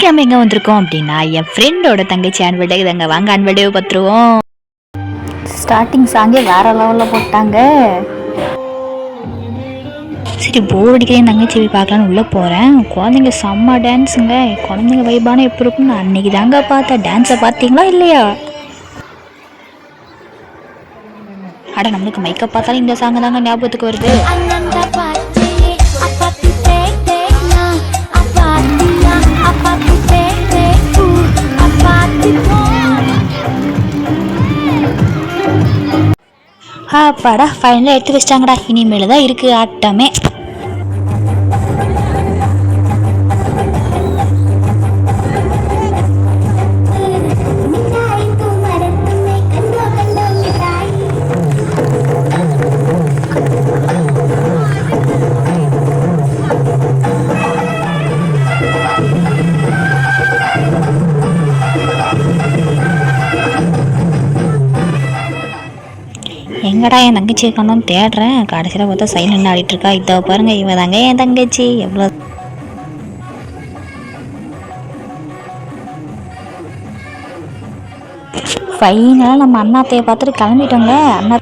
இன்னைக்கு நம்ம எங்கே வந்திருக்கோம் அப்படின்னா என் ஃப்ரெண்டோட தங்கச்சி ஆன்வல் டே இதாங்க. வாங்க ஆன்வல் டே பார்த்துருவோம். ஸ்டார்டிங் சாங்கே வேற லெவலில் போட்டாங்க. சரி போர் அடிக்கிறேன் தங்கச்சி போய் பார்க்கலான்னு உள்ளே போகிறேன். குழந்தைங்க செம்ம டான்ஸுங்க. குழந்தைங்க வைபான எப்படி இருக்குன்னு அன்னைக்கு தாங்க பார்த்தேன். டான்ஸை பார்த்தீங்களா இல்லையா? அட நம்மளுக்கு மைக்கப் பார்த்தாலும் இந்த சாங் தாங்க ஞாபகத்துக்கு வருது. அப்பாடா ஃபைனலாக எடுத்து வச்சிட்டாங்கடா. இனிமேல் தான் இருக்குது ஆட்டமே. எங்கடா என் தங்கச்சியை காணோன்னு தேடுறேன். கடைசியில் பார்த்தா சைலண்ட் ஆடிட்டு இருக்கா. இதை பாருங்க, இவ தாங்க என் தங்கச்சி. எவ்வளோ ஃபைனலாக நம்ம அண்ணாத்தையை பார்த்துட்டு கிளம்பிட்டோங்க. அண்ணா